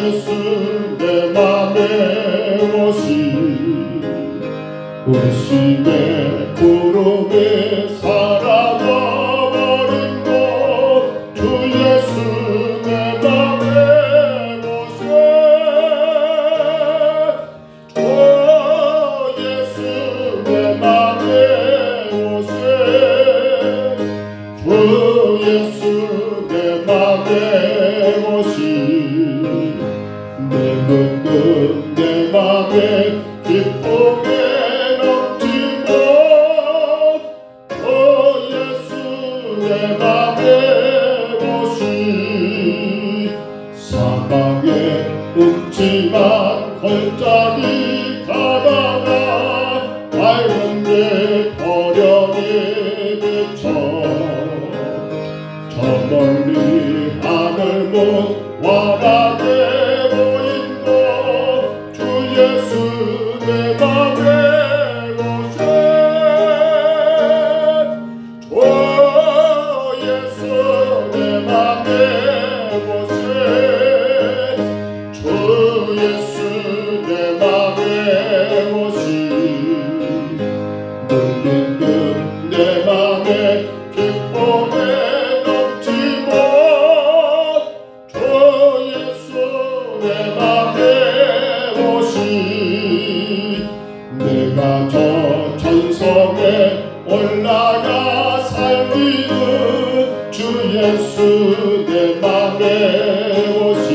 예수 내 맘에 오시 의심의 구름에 사라져 버린 것 주 예수 내 맘에 오세 주 예수 내 맘에 오세 주 예수 내 맘에 오시 내 묻는 내 맘에 기쁨에 내 맘에 오시 사방에 음침한 걸작이 가다가 밝은데 어려움이 비쳐 저 멀리 하늘 문 환하게 보인다 주 예수 내 맘에 오세 내 맘에 오세 주 예수 내 맘에 오시 물든 듯내 맘에 기쁨에 넘치고 주 예수 내 맘에 오시 내가 저 천성에 올라가 살기는 주 예수 내 맘에 오시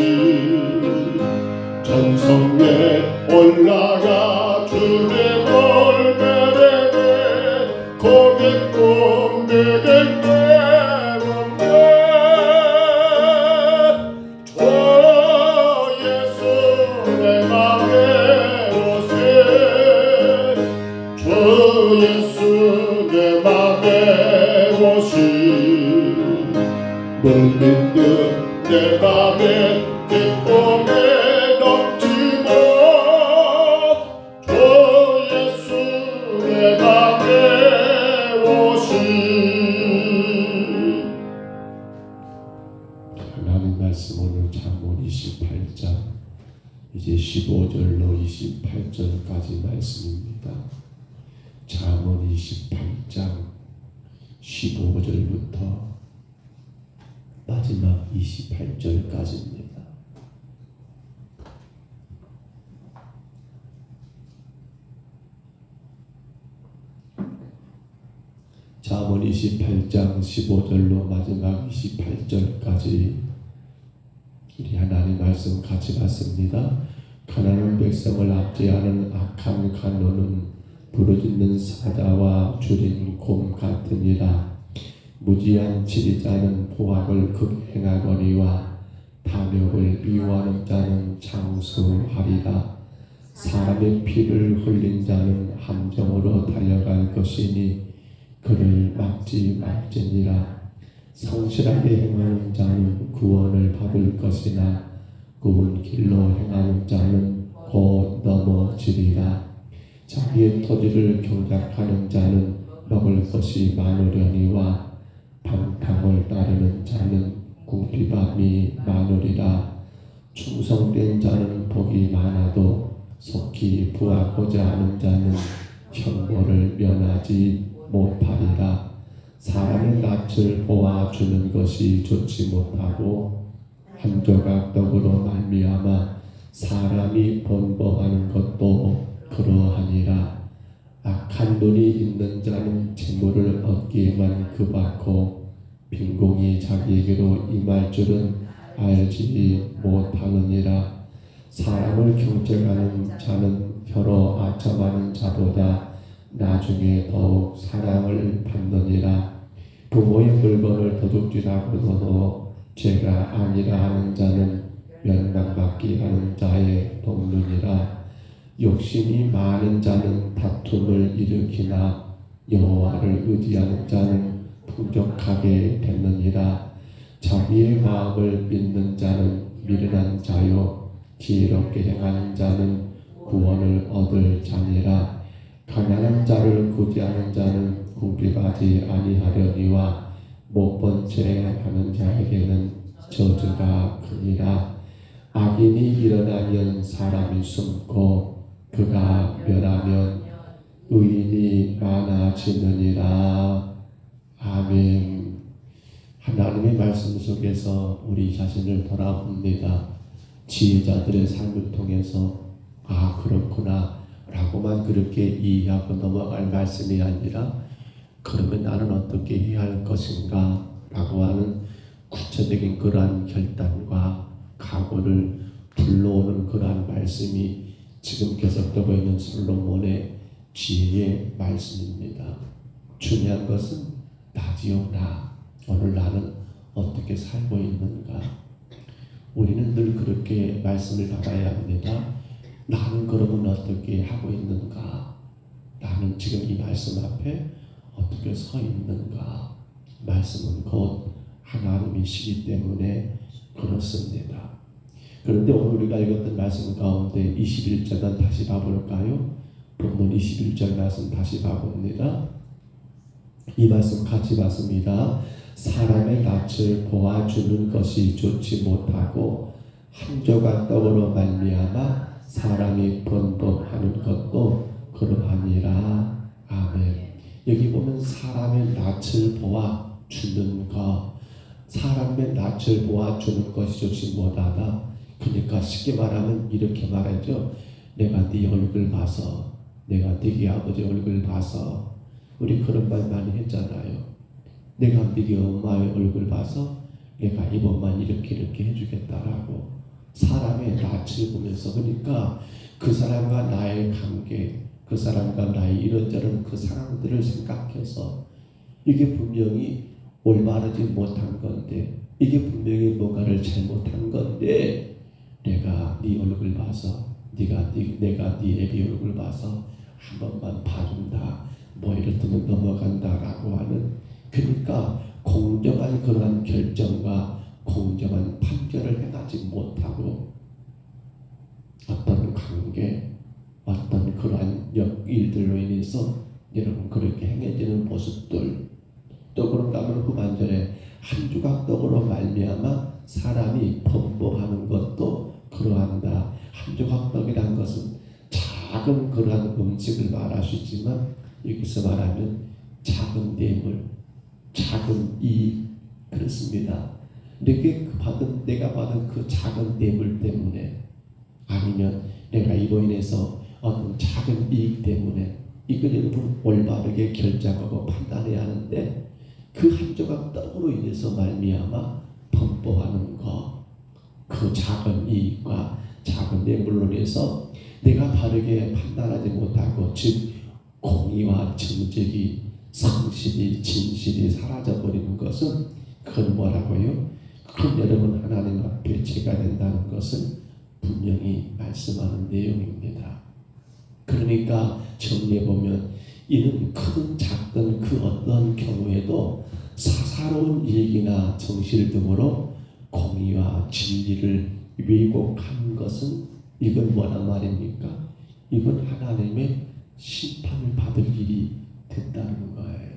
전성에 올라가 주의 볼배레네 고개 꿈되게 빼는데 주 예수 내 맘에 오세 주 예수 내 맘에 오시 물든 듯 내 맘에 기쁨에 넘치고 주 예수 내 맘에 오시 하나님 말씀 오늘 잠언 28장 이제 15절로 28절까지 말씀입니다. 잠언 28장 15절부터 마지막 28절까지입니다. 잠언 28장 15절로 마지막 28절까지 우리 하나님 말씀 같이 봤습니다. 가난한 백성을 압제하는 악한 간호는 부르짖는 사자와 줄인 곰 같으니라. 무지한 지리자는 포악을 극행하거니와 탐욕을 미워하는 자는 장수하리라. 사람의 피를 흘린 자는 함정으로 달려갈 것이니 그를 막지 말지니라. 성실하게 행하는 자는 구원을 받을 것이나 굽은 길로 행하는 자는 곧 넘어지리라. 자기의 토지를 경작하는 자는 먹을 것이 많으려니와 방탕을 따르는 자는 궁핍함이 많으리라. 충성된 자는 복이 많아도 속히 부하고자 하는 자는 형벌을 면하지 못하리라. 사람의 낯을 보아주는 것이 좋지 못하고 한 조각 떡으로 말미암아 사람이 번복하는 것도 그러하니라. 악한 눈이 있는 자는 재물을 얻기에만 급하고 빈공이 자기에게로 임할 줄은 알지 못하느니라. 사람을 경쟁하는 자는 혀로 아첨하는 자보다 나중에 더욱 사랑을 받느니라. 부모의 물건을 도둑질하고도 죄가 아니라 하는 자는 멸망받기 하는 자의 동lun이라. 욕심이 많은 자는 다툼을 일으키나 여호와를 의지하는 자는 풍족하게 됐느니라. 자기의 마음을 믿는 자는 미련한 자요 지혜롭게 행하는 자는 구원을 얻을 자니라. 가난한 자를 구제하는 자는 궁핍하지 아니하려니와 못 본 채 하는 자에게는 저주가 크니라. 악인이 일어나면 사람이 숨고 그가 멸하면 의인이 많아지느니라. 아멘. 하나님의 말씀 속에서 우리 자신을 돌아봅니다. 지혜자들의 삶을 통해서 그렇구나 라고만 그렇게 이해하고 넘어갈 말씀이 아니라 그러면 나는 어떻게 해야 할 것인가 라고 하는 구체적인 그러한 결단과 각오를 불러오는 그러한 말씀이 지금 계속되고 있는 솔로몬의 지혜의 말씀입니다. 중요한 것은 나지요 나. 오늘 나는 어떻게 살고 있는가. 우리는 늘 그렇게 말씀을 받아야 합니다. 나는 그러면 어떻게 하고 있는가. 나는 지금 이 말씀 앞에 어떻게 서 있는가. 말씀은 곧 하나님이시기 때문에 그렇습니다. 그런데 오늘 우리가 읽었던 말씀 가운데 21절만 다시 봐볼까요? 본문 21절 말씀 다시 봐봅니다. 이 말씀 같이 봤습니다. 사람의 낯을 보아주는 것이 좋지 못하고 한 조각 떡으로 말미암아 사람이 번복하는 것도 그러하니라. 아멘. 여기 보면 사람의 낯을 보아주는 것, 사람의 낯을 보아주는 것이 좋지 못하다. 그러니까 쉽게 말하면 이렇게 말하죠. 내가 네 얼굴 봐서, 내가 네 아버지 얼굴 봐서. 우리 그런 말 많이 했잖아요. 내가 네 엄마의 얼굴 봐서 내가 이번만 이렇게 해주겠다라고. 사람의 낯을 보면서, 그러니까 그 사람과 나의 관계, 그 사람과 나의 이런저런 그 상황들을 생각해서 이게 분명히 올바르지 못한 건데, 이게 분명히 뭔가를 잘못한 건데, 내가 네 얼굴 봐서, 내가 네 애비 얼굴 봐서 한 번만 봐준다, 뭐 이렇다면 넘어간다라고 하는, 그러니까 공정한 그러한 결정과 공정한 판결을 행하지 못하고 어떤 관계, 어떤 그러한 일들로 인해서 여러분 그렇게 행해지는 모습들. 또 그런가 하면 후반절에 한 조각 떡으로 말미암아 사람이 번복하는 것도 그러한다. 한 조각 떡이란 것은 작은 그러한 음식을 말할 수 있지만 여기서 말하면 작은 뇌물, 작은 이익, 그렇습니다. 내가 받은 그 작은 뇌물 때문에, 아니면 내가 이로 인해서 어떤 작은 이익 때문에, 이걸 여러분 올바르게 결정하고 판단해야 하는데, 그 한 조각 떡으로 인해서 말미암아 번복하는 것, 그 작은 이익과 작은 뇌물로 인해서 내가 바르게 판단하지 못하고, 즉 공의와 정직이, 상실이, 진실이 사라져버리는 것은, 그건 뭐라고요? 그건 여러분 하나님 앞에 죄가 된다는 것을 분명히 말씀하는 내용입니다. 그러니까 정리해보면 이는 크든 작든 그 어떤 경우에도 사사로운 이익이나 정실 등으로 공의와 진리를 왜곡하는 것은, 이건 뭐란 말입니까? 이건 하나님의 심판을 받을 일이 된다는 거예요.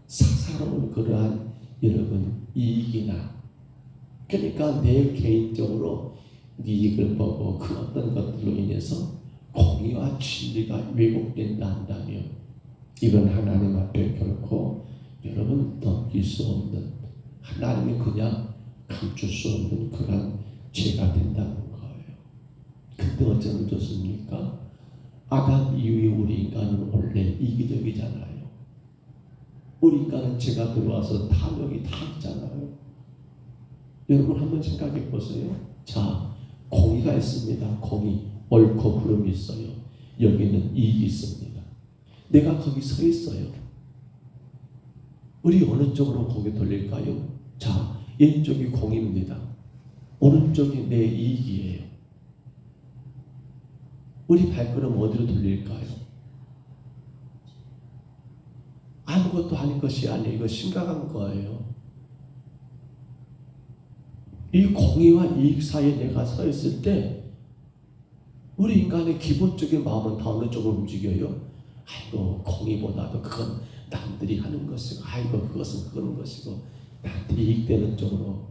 사사로운 그러한 여러분 이익이나, 그러니까 내 개인적으로 이익을 보고 그 어떤 것들로 인해서 공의와 진리가 왜곡된다 한다면, 이건 하나님 앞에 결코 여러분 넘길 수 없는, 하나님이 그냥 감출 수 없는 그런 죄가 된다는 거예요. 근데 어쩌면 좋습니까? 아담 이후에 우리 인간은 원래 이기적이잖아요. 우리 인간은 죄가 들어와서 탐욕이 다 있잖아요. 여러분 한번 생각해 보세요. 자, 공의가 있습니다. 공의, 옳고 그름이 있어요. 여기는 이익이 있습니다. 내가 거기 서 있어요. 우리 어느 쪽으로 고개 돌릴까요? 자, 왼쪽이 공의입니다. 오른쪽이 내 이익이에요. 우리 발걸음 어디로 돌릴까요? 아무것도 아닌 것이 아니에요. 이거 심각한 거예요. 이 공의와 이익 사이에 내가 서 있을 때 우리 인간의 기본적인 마음은 다 어느 쪽으로 움직여요? 아이고, 공의보다도 그건 남들이 하는 것이고, 아이고, 그것은 그런 것이고, 나한테 이익되는 쪽으로.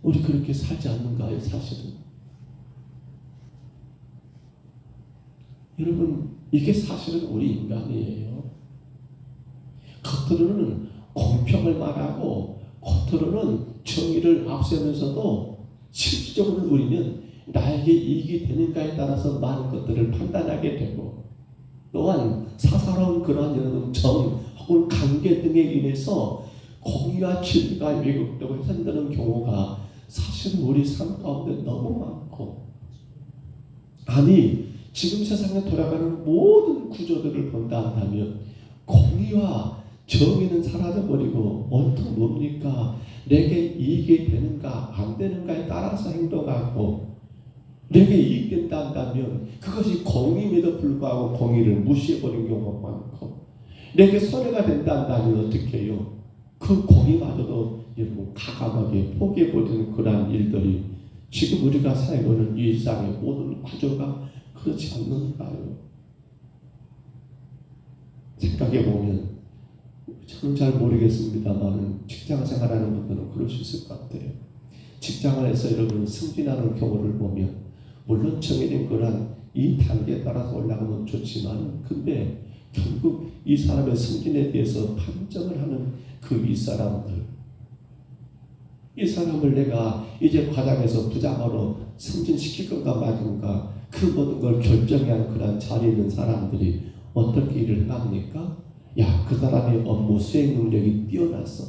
우리 그렇게 살지 않는가요, 사실은? 여러분, 이게 사실은 우리 인간이에요. 겉으로는 공평을 말하고 겉으로는 정의를 앞세우면서도 실질적으로 우리는 나에게 이익이 되는가에 따라서 많은 것들을 판단하게 되고, 또한 사사로운 그러한 여러분 정 혹은 관계 등에 인해서 공의와 진리가 왜곡되고 훼손되는 경우가 사실은 우리 삶 가운데 너무 많고, 아니 지금 세상에 돌아가는 모든 구조들을 본다 한다면 공의와 정의는 사라져버리고 온통 뭡니까? 내게 이익이 되는가 안 되는가에 따라서 행동하고, 내게 이익된다 한다면 그것이 공의임에도 불구하고 공의를 무시해버린 경우가 많고, 내게 손해가 된다 한다면 어떻게 해요? 그 공의마저도 여러분 가감하게 포기해버리는 그러한 일들이 지금 우리가 살고는 이 세상의 모든 구조가 그렇지 않는가요? 생각해보면 저는 잘 모르겠습니다만 직장 생활하는 분들은 그럴 수 있을 것 같아요. 직장을 해서 여러분 승진하는 경우를 보면 물론 정해진 그런 이 단계에 따라서 올라가면 좋지만, 근데 결국 이 사람의 승진에 대해서 판정을 하는 그 윗사람들, 이 사람을 내가 이제 과장해서 부장으로 승진시킬 건가 말 건가 그 모든 걸 결정한 그런 자리에 있는 사람들이 어떻게 일을 합니까? 야, 그 사람의 업무 수행 능력이 뛰어났어.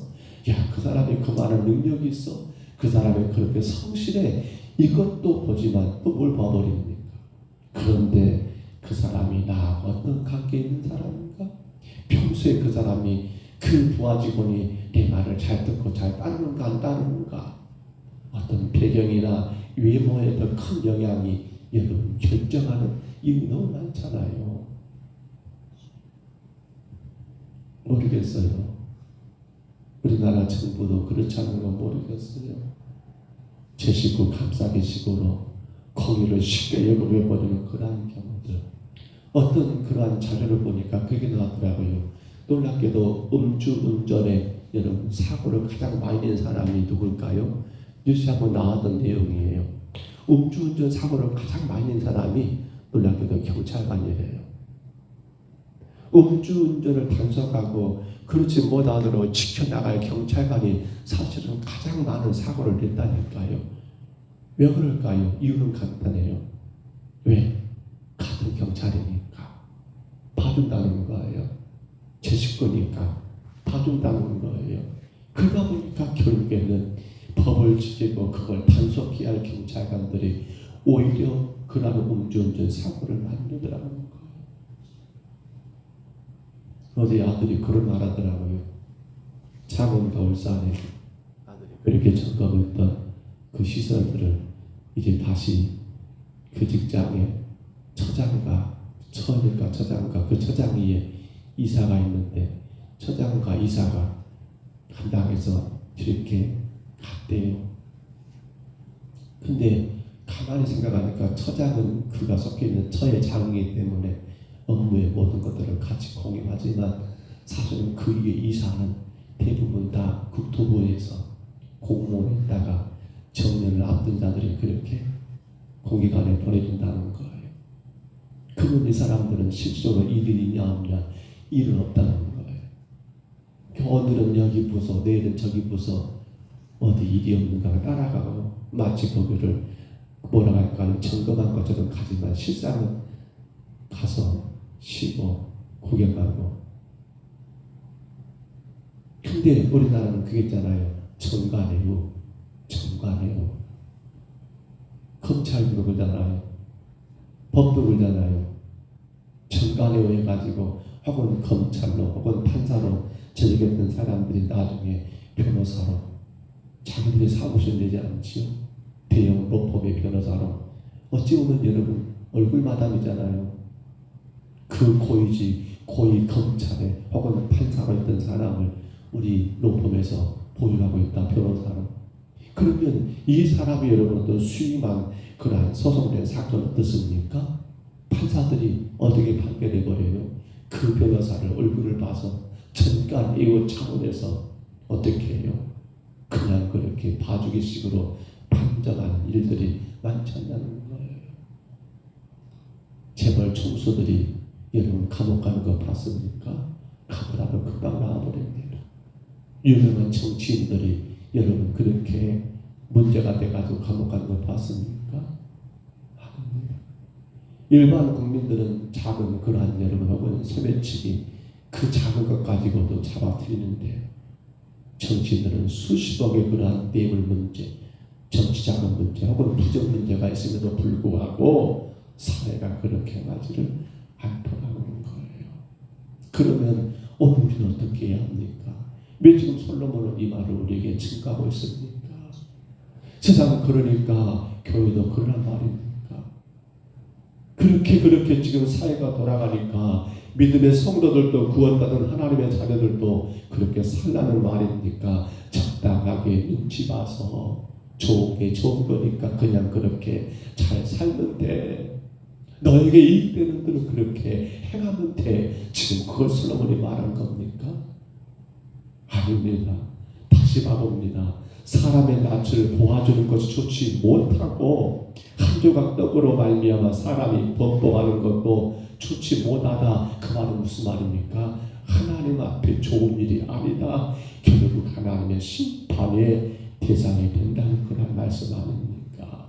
야, 그 사람이 그 많은 능력이 있어. 그 사람이 그렇게 성실해. 이것도 보지만 또 뭘 봐버립니까? 그런데 그 사람이 나하고 어떤 관계에 있는 사람인가? 평소에 그 사람이 그 부하 직원이 내 말을 잘 듣고 잘 따르는가 안 따르는가? 어떤 배경이나 외모에 더 큰 영향이 여러분 결정하는 일이 너무 많잖아요. 모르겠어요. 우리나라 정부도 그렇지 않은 건 모르겠어요. 제 식구 감싸기 식으로 공의를 쉽게 왜곡해버리는 그러한 경우들. 어떤 그러한 자료를 보니까 그게 나왔더라고요. 놀랍게도 음주운전에 여러분 사고를 가장 많이 낸 사람이 누굴까요? 뉴스에 한번 나왔던 내용이에요. 음주운전 사고를 가장 많이 낸 사람이 놀랍게도 경찰관이래요. 음주운전을 단속하고 그렇지 못하도록 지켜나갈 경찰관이 사실은 가장 많은 사고를 냈다니까요. 왜 그럴까요? 이유는 간단해요. 왜? 같은 경찰이니까 봐준다는 거예요. 제 식구니까 봐준다는 거예요. 그러다 보니까 결국에는 법을 지키고 그걸 단속해야 할 경찰관들이 오히려 그런 음주운전 사고를 만들더라는 거예요. 어제 아들이 그런 말 하더라고요. 창원 겨울산에 아들이 그렇게 점검했던 그 시설들을 이제 다시 그 직장에 처장과 그 처장 위에 이사가 있는데 처장과 이사가 한 당에서 이렇게 갔대요. 근데 가만히 생각하니까 처장은 그가 속해 있는 처의 장이기 때문에 업무의 모든 것들을 같이 공유하지만 사실은 그 위에 이사는 대부분 다 국토부에서 공무원에다가 정년을 앞둔 자들이 그렇게 공기관에 보내준다는 거예요. 그럼 이 사람들은 실질적으로 일이 있냐 없냐? 일은 없다는 거예요. 오늘은 여기 부서, 내일은 저기 부서, 어디 일이 없는가 따라가고 마치 거기를 뭐라고 할까요? 점검한 것처럼 가지만 실상은 가서 쉬고 구경하고. 근데 우리나라는 그게 있잖아요. 정관예우. 검찰도 그러잖아요. 법도 그러잖아요. 정관예우 해가지고 혹은 검찰로 혹은 판사로 전역했던 사람들이 나중에 변호사로 자기들이 사무실 내지 않지요. 대형 로펌의 변호사로. 어찌 보면 여러분 얼굴 마담이잖아요. 그 고위 검찰에 혹은 판사로 있던 사람을 우리 로펌에서 보유하고 있다, 변호사로. 그러면 이 사람이 여러분 어떤 수임한 그러한 소송된 사건 어떻습니까? 판사들이 어떻게 판결해버려요? 그 변호사를 얼굴을 봐서 전관 예우 차원에서 어떻게 해요? 그냥 그렇게 봐주기식으로 반정하는 일들이 많지 않냐는 거예요. 재벌 총수들이 여러분 감옥 가는 거 봤습니까? 가보라고 금방 나와버립니다. 유명한 정치인들이 여러분 그렇게 문제가 돼가지고 감옥 가는 거 봤습니까? 아닙니다. 일반 국민들은 작은 그러한 여러분 혹은 소매치기 그 작은 것 가지고도 잡아들이는데 정치인들은 수십억의 그러한 뇌물 문제, 정치자금 문제 혹은 부정 문제가 있음에도 불구하고 사회가 그렇게 가지를 않더라는 거예요. 그러면 오늘 우리는 어떻게 해야 합니까? 왜 지금 솔로몬은 이 말을 우리에게 증가하고 있습니까? 세상은 그러니까 교회도 그러란 말입니까? 그렇게 지금 사회가 돌아가니까 믿음의 성도들도 구원받은 하나님의 자녀들도 그렇게 살라는 말입니까? 적당하게 눈치 봐서 좋은 게 좋은 거니까 그냥 그렇게 잘 살는데 너에게 이익되는 대로 그렇게 행하면 돼. 지금 그걸 솔로몬이 말한 겁니까? 아닙니다. 다시 봐봅니다. 사람의 낯을 보아주는 것이 좋지 못하고 한 조각 떡으로 말미암아 사람이 번복하는 것도 좋지 못하다. 그 말은 무슨 말입니까? 하나님 앞에 좋은 일이 아니다. 결국 하나님의 심판의 대상이 된다는 그런 말씀 아닙니까?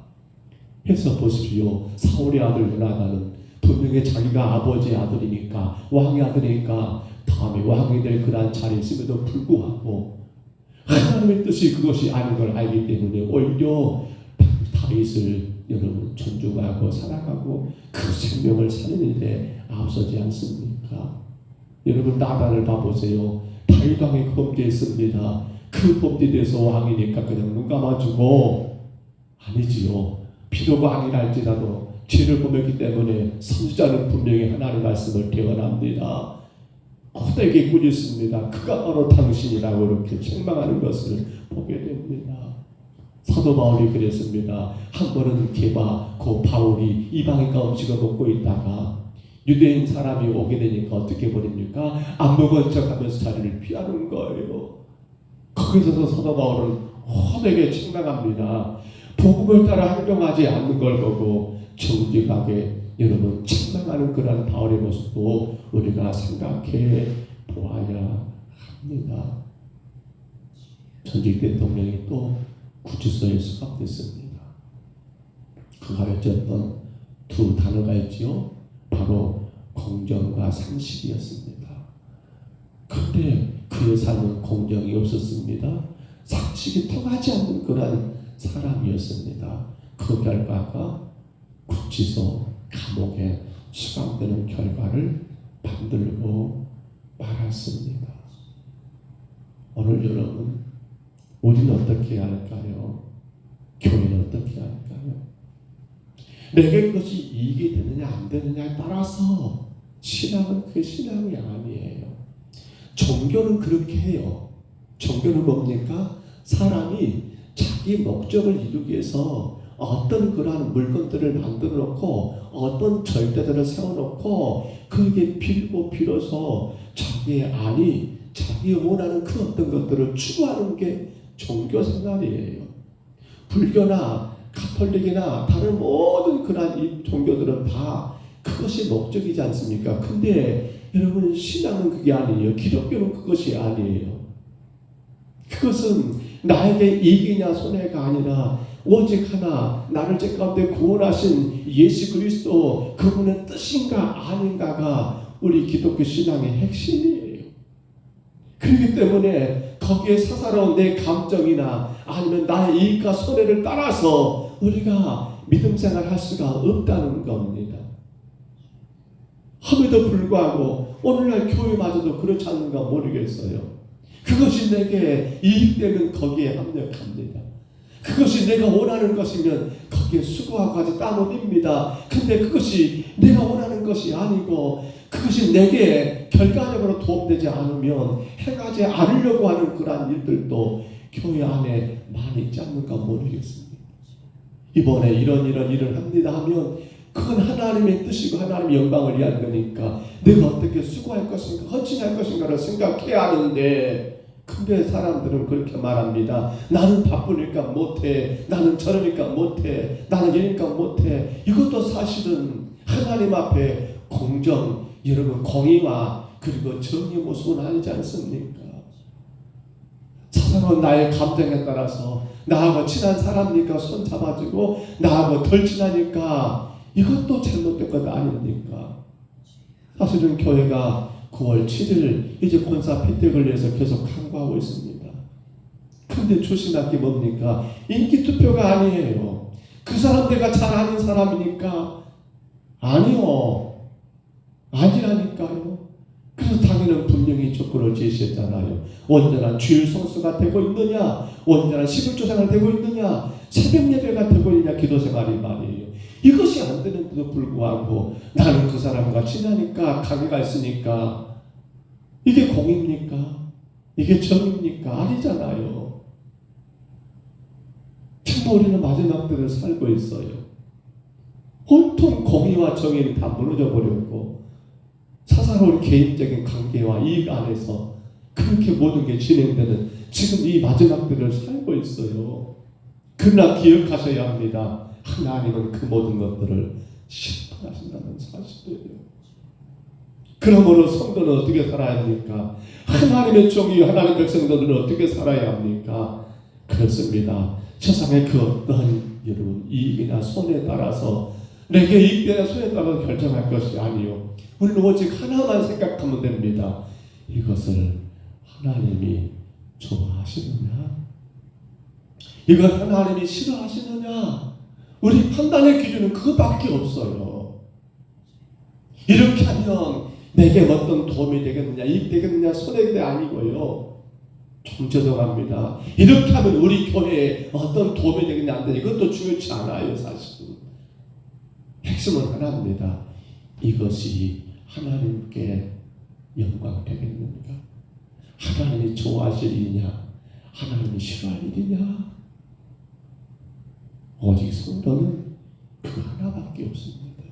해서 보십시오. 사울의 아들 요나단은 분명히 자기가 아버지의 아들이니까 왕의 아들이니까 다음에 왕이 될 그런 자리에 있음에도 불구하고 하나님의 뜻이 그것이 아닌 걸 알기 때문에 오히려 다윗을 여러분 존중하고 사랑하고 그 생명을 사는 일에 앞서지 않습니까? 여러분 나단을 봐보세요. 다윗 왕이 범죄했습니다. 그 범죄에 대해서 왕이니까 그냥 눈 감아주고 아니지요. 비록 왕이라 할지라도 죄를 범했기 때문에 선지자는 분명히 하나님의 말씀을 대언합니다. 호되게 꾸짖습니다. 그가 바로 당신이라고 이렇게 책망하는 것을 보게 됩니다. 사도 바울이 그랬습니다. 한 번은 게바 그 바울이 이방인과 음식을 먹고 있다가 유대인 사람이 오게 되니까 어떻게 버립니까? 안 먹은 척하면서 자리를 피하는 거예요. 거기서 사도 바울은 호되게 책망합니다. 복음을 따라 행동하지 않는 걸 보고 정직하게 여러분 책망하는 그런 바울의 모습도 우리가 생각해 보아야 합니다. 전직 대통령이 또 구치소에 수감됐습니다. 그가 외쳤던 두 단어가 있지요. 바로 공정과 상식이었습니다. 그런데 그의 삶은 공정이 없었습니다. 상식이 통하지 않는 그런 사람이었습니다. 그 결과가 구치소 감옥에 수감되는 결과를 만들고 말았습니다. 오늘 여러분 우리는 어떻게 할까요? 교회는 어떻게 할까요? 내게 그것이 이익이 되느냐 안 되느냐에 따라서 신앙은 그 신앙이 아니에요. 종교는 그렇게 해요. 종교는 뭡니까? 사람이 자기 목적을 이루기 위해서 어떤 그러한 물건들을 만들어 놓고 어떤 절대들을 세워놓고 그게 빌고 빌어서 자기의 안이 자기 원하는 그 어떤 것들을 추구하는 게 종교 생활이에요. 불교나 가톨릭이나 다른 모든 그러한 이 종교들은 다 그것이 목적이지 않습니까? 근데 여러분 신앙은 그게 아니에요. 기독교는 그것이 아니에요. 그것은 나에게 이익이냐 손해가 아니라 오직 하나 나를 죄 가운데 구원하신 예수 그리스도 그분의 뜻인가 아닌가가 우리 기독교 신앙의 핵심이에요. 그렇기 때문에 거기에 사사로운 내 감정이나 아니면 나의 이익과 손해를 따라서 우리가 믿음 생활할 수가 없다는 겁니다. 함에도 불구하고 오늘날 교회마저도 그렇지 않는가 모르겠어요. 그것이 내게 이익되면 거기에 합력합니다. 그것이 내가 원하는 것이면 거기에 수고하고 가지 땀 흘립니다. 근데 그것이 내가 원하는 것이 아니고 그것이 내게 결과적으로 도움되지 않으면 행하지 않으려고 하는 그러한 일들도 교회 안에 많이 있지 않는가 모르겠습니다. 이번에 이런 일을 합니다 하면 그건 하나님의 뜻이고 하나님의 영광을 위한 거니까 내가 어떻게 수고할 것인가 헌신할 것인가를 생각해야 하는데 근데 사람들은 그렇게 말합니다. 나는 바쁘니까 못해. 나는 저러니까 못해. 나는 이러니까 못해. 이것도 사실은 하나님 앞에 공정, 여러분 공의와 그리고 정의의 모습은 아니지 않습니까? 사사로운 나의 감정에 따라서 나하고 친한 사람이니까 손 잡아주고 나하고 덜 친하니까 이것도 잘못된 것 아닙니까? 사실은 교회가 9월 7일 이제 권사 폐택을 위해서 계속 강구하고 있습니다. 근데 조심할 게 뭡니까? 인기 투표가 아니에요. 그 사람 내가 잘 아는 사람이니까 아니요. 아니라니까요. 그래서 당연히 분명히 조건을 제시했잖아요. 온전한 주일 성수가 되고 있느냐, 온전한 11조 생활 되고 있느냐, 새벽 예배가 되고 있느냐, 기도 생활이 말이에요. 이것이 안 되는데도 불구하고 나는 그 사람과 친하니까 관계가 있으니까 이게 공입니까? 이게 정입니까? 아니잖아요. 정말 우리는 마지막 때를 살고 있어요. 온통 공의와 정의는 다 무너져 버렸고 사사로운 개인적인 관계와 이익 안에서 그렇게 모든 게 진행되는 지금 이 마지막 때를 살고 있어요. 그러나 기억하셔야 합니다. 하나님은 그 모든 것들을 심판하신다는 사실이에요. 그러므로 성도는 어떻게 살아야 합니까? 하나님의 종이 하나님의 백성들은 어떻게 살아야 합니까? 그렇습니다. 세상의 그 어떤 여러분 이익이나 손에 따라서 내게 이익되나 손에 따라서 결정할 것이 아니요. 우리는 오직 하나만 생각하면 됩니다. 이것을 하나님이 좋아하시느냐? 이걸 하나님이 싫어하시느냐? 우리 판단의 기준은 그거밖에 없어요. 이렇게 하면 내게 어떤 도움이 되겠느냐, 이익 되겠느냐, 손해가 아니고요. 좀 죄송합니다. 이렇게 하면 우리 교회에 어떤 도움이 되겠냐, 안 되냐, 이것도 중요치 않아요, 사실은. 핵심은 하나입니다. 이것이 하나님께 영광 되겠는가? 하나님이 좋아하실 일이냐? 하나님이 싫어할 일이냐? 오직 성도는 그 하나밖에 없습니다.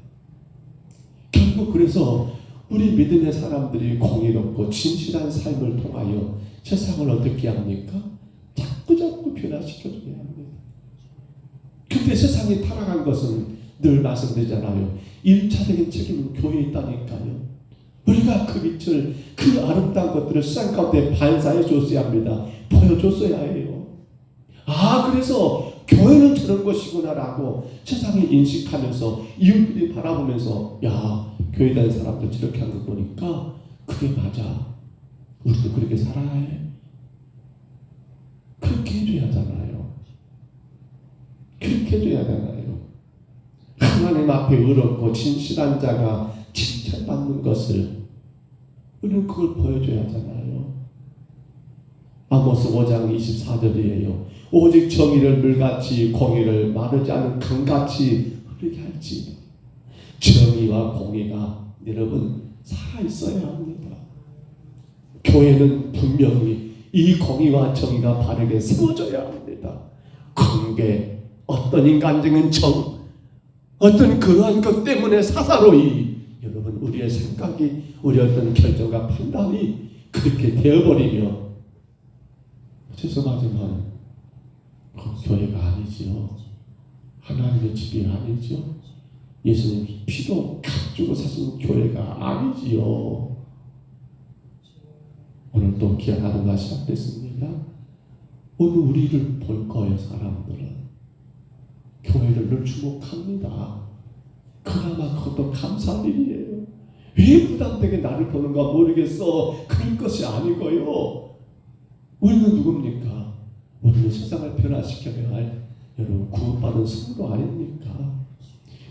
결국 그래서 우리 믿음의 사람들이 공의롭고 진실한 삶을 통하여 세상을 어떻게 합니까? 자꾸 변화시켜줘야 합니다. 근데 세상이 타락한 것은 늘 말씀드리잖아요. 1차적인 책임은 교회에 있다니까요. 우리가 그 빛을, 그 아름다운 것들을 세상 가운데 반사해 줬어야 합니다. 보여줬어야 해요. 아, 그래서 교회는 저런 것이구나라고 세상이 인식하면서 이웃들이 바라보면서 야, 교회 다니는 사람들 저렇게 하는 거 보니까 그게 맞아. 우리도 그렇게 살아야 해. 그렇게 해줘야 하잖아요. 그렇게 해줘야 하잖아요. 하나님 앞에 의롭고 진실한 자가 칭찬받는 것을 우리는 그걸 보여줘야 하잖아요. 아모스 5장 24절이에요. 오직 정의를 물같이 공의를 마르지 않은 강같이 흐르게 할지. 정의와 공의가 여러분 살아있어야 합니다. 교회는 분명히 이 공의와 정의가 바르게 세워져야 합니다. 관계, 어떤 인간적인 정, 어떤 그러한 것 때문에 사사로이 여러분 우리의 생각이, 우리의 어떤 결정과 판단이 그렇게 되어버리면 죄송하지만 그 교회가 아니지요. 하나님의 집이 아니지요. 예수님 피도 가지고 사신 교회가 아니지요. 오늘 또 귀한 하루가 시작됐습니다. 오늘 우리를 볼 거예요. 사람들은 교회를 늘 주목합니다. 그나마 그것도 감사한 일이에요. 왜 부담되게 나를 보는가 모르겠어. 그럴 것이 아니고요. 우리는 누굽니까? 우리는 세상을 변화시켜야 할 여러분 구원받은 성도 아닙니까?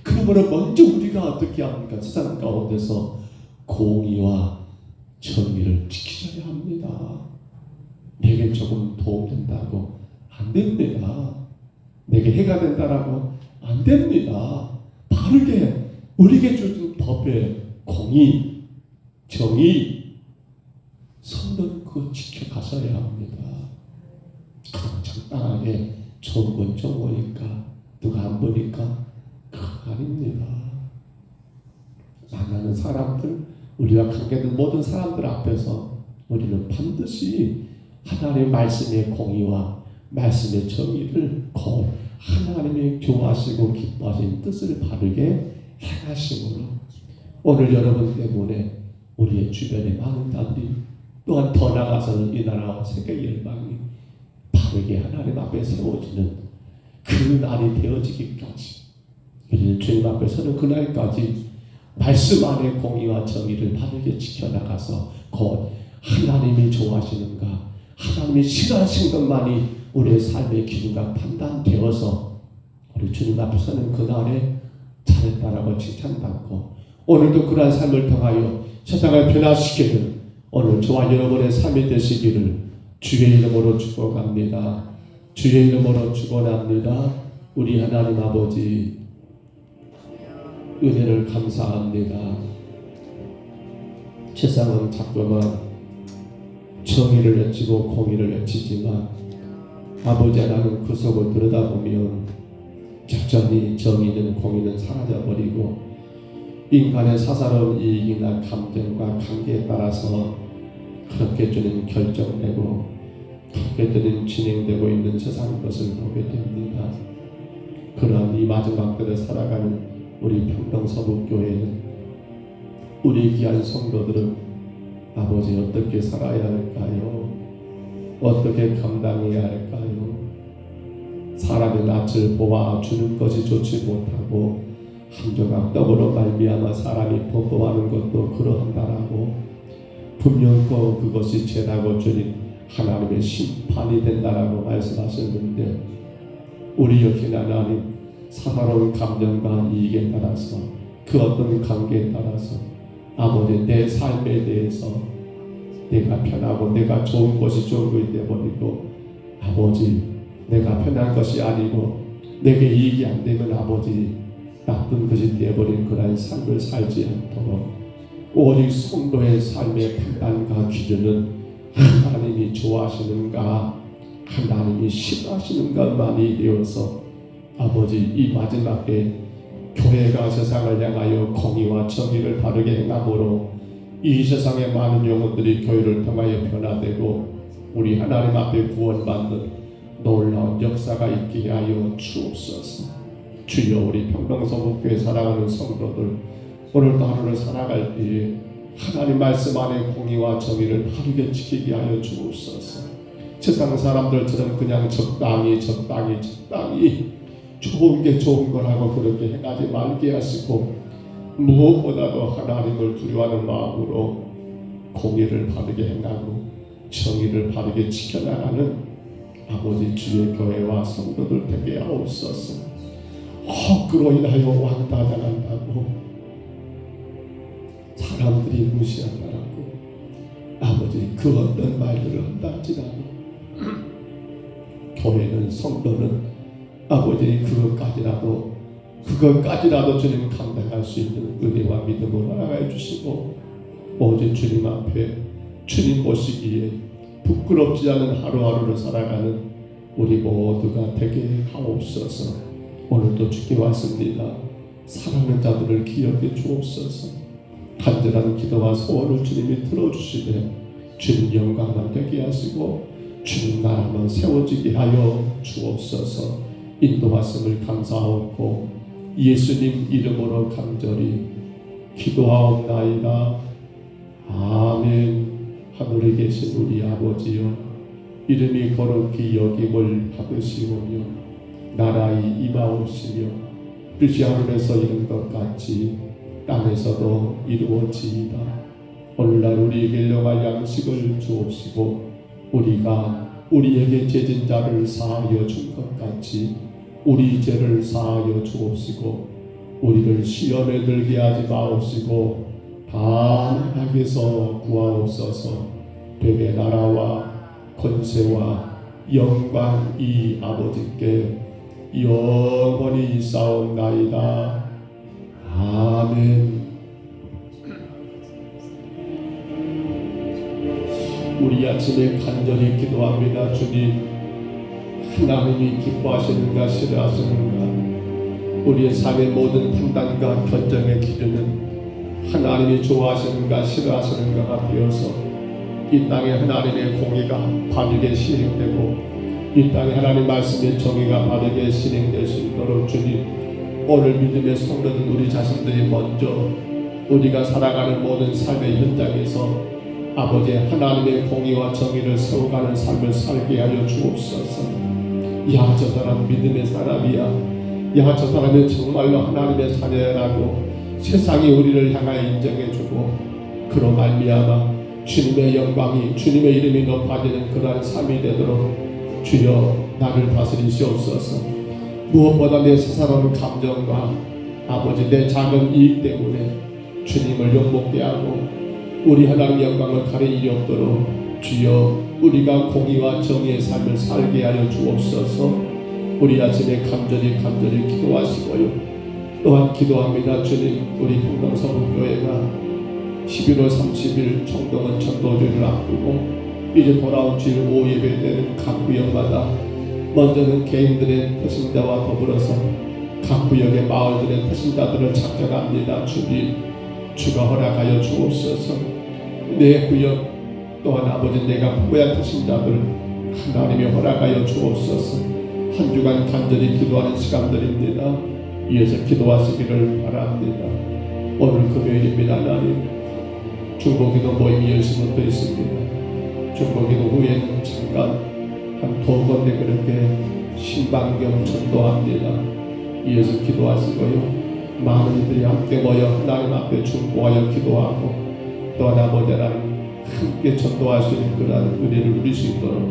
그러므로 먼저 우리가 어떻게 합니까? 세상 가운데서 공의와 정의를 지키셔야 합니다. 내게 조금 도움된다고 안 됩니다. 내게 해가 된다라고 안 됩니다. 바르게 우리에게 주신 법의 공의, 정의, 성도는 그거 지켜가셔야 합니다. 적당하게 좋은 건 좋으니까 누가 안 보니까 그거 아닙니다. 만나는 사람들, 우리와 관계된 모든 사람들 앞에서 우리는 반드시 하나님의 말씀의 공의와 말씀의 정의를 곧 하나님이 좋아하시고 기뻐하시는 뜻을 바르게 행하심으로 오늘 여러분 때문에 우리의 주변의 많은 자들이 또한 더 나아가서는 이 나라와 세계 열방이 바르게 하나님 앞에 세워지는 그 날이 되어지기까지 우리는 주님 앞에 서는 그날까지 말씀 안의 공의와 정의를 바르게 지켜나가서 곧 하나님이 좋아하시는가 하나님이 싫어하시는 것만이 우리의 삶의 기준과 판단되어서 우리 주님 앞에 서는 그날에 잘했다라고 칭찬받고 오늘도 그러한 삶을 통하여 세상을 변화시키는 오늘 저와 여러분의 삶이 되시기를 주의 이름으로 축복합니다. 주의 이름으로 축원합니다. 우리 하나님 아버지 은혜를 감사합니다. 세상은 자꾸만 정의를 외치고 공의를 외치지만 아버지 하나님 그 속을 들여다보면 여전히 정의는 공의는 사라져버리고 인간의 사사로운 이익이나 감정과 관계에 따라서 그렇게 주는 결정되고 그렇게 주는 진행되고 있는 세상 것을 보게 됩니다. 그러한 이 마지막 때를 살아가는 우리 평동서북교회는 우리 귀한 성도들은 아버지 어떻게 살아야 할까요? 어떻게 감당해야 할까요? 사람의 낯을 보아주는 것이 좋지 못하고 한 조각 떡으로 말미암아 사람이 범법하는 것도 그러한다라고 분명코 그것이 죄라고 주님 하나님의 심판이 된다라고 말씀하셨는데 우리 역시 하나님 사사로운 감정과 이익에 따라서 그 어떤 관계에 따라서 아버지 내 삶에 대해서 내가 편하고 내가 좋은 것이 좋은 것이 되어버리고 아버지 내가 편한 것이 아니고 내게 이익이 안 되면 아버지 나쁜 것이 되어버린 그런 삶을 살지 않도록 오직 성도의 삶의 판단과 기준은 하나님이 좋아하시는가 하나님이 싫어하시는가만이 되어서 아버지 이 마지막에 교회가 세상을 향하여 공의와 정의를 바르게 행함으로 이 세상의 많은 영혼들이 교회를 통하여 변화되고 우리 하나님 앞에 구원받는 놀라운 역사가 있게 하여 주옵소서. 주여 우리 평동서북교회 사랑하는 성도들 오늘도 하루를 살아갈 때에 하나님 말씀 안에 공의와 정의를 바르게 지키게 하여 주옵소서. 세상 사람들처럼 그냥 적당히 좋은 게 좋은 거라고 그렇게 행하지 말게 하시고 무엇보다도 하나님을 두려워하는 마음으로 공의를 바르게 행하고 정의를 바르게 지켜나가는 아버지 주의 교회와 성도들 되게 하옵소서. 그로 인하여 왕따당한다고 사람들이 무시한다라고 아버지 그 어떤 말들을 한다 할지라도 교회는 성도는 아버지 그것까지라도 주님 감당할 수 있는 은혜와 믿음을 허락해 주시고 오직 주님 앞에 주님 보시기에 부끄럽지 않은 하루하루를 살아가는 우리 모두가 되게 하옵소서. 오늘도 주께 왔습니다. 사랑하는 자들을 기억해 주옵소서. 간절한 기도와 소원을 주님이 들어주시되 주님 영광만 되게 하시고 주님 나라만 세워지게 하여 주옵소서. 인도하심을 감사하고 예수님 이름으로 간절히 기도하옵나이다. 아멘. 하늘에 계신 우리 아버지여 이름이 거룩히 여김을 받으시오며 나라의 임하옵시며 뜻이 하늘에서 이룬 것 같이 땅에서도 이루어지이다. 오늘날 우리에게 일용할 양식을 주옵시고 우리가 우리에게 죄진 자를 사하여 준 것 같이 우리 죄를 사하여 주옵시고 우리를 시험에 들게 하지 마옵시고 다만 악에서 구하옵소서. 되게 나라와 권세와 영광이 아버지께 영원히 있사옵나이다. 아멘. 우리 아침에 간절히 기도합니다. 주님 하나님이 기뻐하시는가 싫어하시는가 우리의 삶의 모든 판단과 결정의 기준은 하나님이 좋아하시는가 싫어하시는가가 되어서 이 땅에 하나님의 공의가 바르게 실행되고 이 땅에 하나님 말씀의 정의가 바르게 실행될 수 있도록 주님, 오늘 믿음의 성도들 우리 자신들이 먼저 우리가 살아가는 모든 삶의 현장에서 아버지 하나님의 공의와 정의를 세워가는 삶을 살게 하여 주옵소서. 야, 저 사람 믿음의 사람이야. 야, 저 사람은 정말로 하나님의 자녀라고 세상이 우리를 향하여 인정해주고 그로 말미암아 주님의 영광이, 주님의 이름이 높아지는 그러한 삶이 되도록 주여 나를 다스리시옵소서. 무엇보다 내 세상의 감정과 아버지 내 작은 이익 때문에 주님을 욕먹게 하고 우리 하나님 영광을 가릴 일이 없도록 주여 우리가 공의와 정의의 삶을 살게 하여 주옵소서. 우리 아침에 간절히 기도하시고요. 또한 기도합니다. 주님, 우리 평동서북교회가 11월 30일 청동은 전도주의를 앞두고 이제 돌아온 주일 오후 예배되는 각 구역마다 먼저는 개인들의 태신자와 더불어서 각 구역의 마을들의 태신자들을 작정합니다. 주가 허락하여 주옵소서. 내 구역 또한 아버지 내가 부모야 태신자들 하나님이 허락하여 주옵소서. 한 주간 간절히 기도하는 시간들입니다. 이어서 기도하시기를 바랍니다. 오늘 금요일입니다. 하나님, 중보기도 모임이 열심히 또 있습니다. 중보기도 후에는 잠깐 한 2번에 그렇게 신방경 전도합니다. 이어서 기도하시고요. 많은 이들이 함께 모여 하나님 앞에 중보하여 기도하고 또한 아버지 하나님 함께 전도할 수 있는 그러한 은혜를 누릴 수 있도록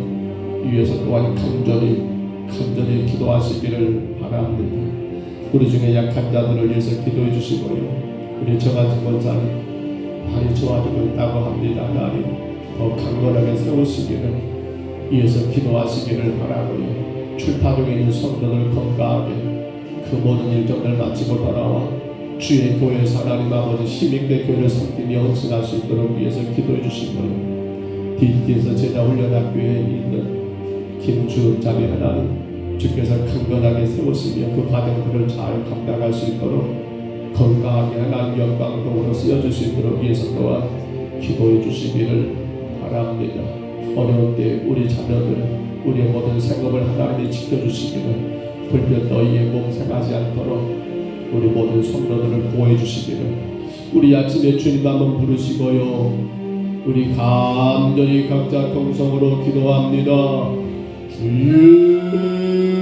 위에서 또한 간절히 기도하시기를 바랍니다. 우리 중에 약한 자들을 위해서 기도해 주시고요. 우리 저 같은 권사님 많이 좋아지고 있다고 합니다. 하나님 더 강건하게 세우시기를 위해서 기도하시기를 바라고요. 출타 중에 있는 성도들 건강하게 그 모든 일정을 마치고 돌아와 주의 교회에서 하나님 아버지 힘있게 교회를 섬기며 헌신할 수 있도록 위해서 기도해 주시고요. DT에서 제자 훈련학교에 있는 김주은 자매 하나님 주께서 강건하게 세우시며 그 과정들을 잘 감당할 수 있도록 건강하게 하나님 영광으로 쓰여줄 수 있도록 위해서 또한 기도해 주시기를 바랍니다. 어려운 때 우리 자녀들 우리의 모든 생업을 하나님이 지켜주시기를 불편 너희의 몸 상하지 않도록 우리 모든 성도들을 보호해 주시기를 우리 아침에 주님 한번 부르시고요. 우리 간절히 각자 통성으로 기도합니다. 주여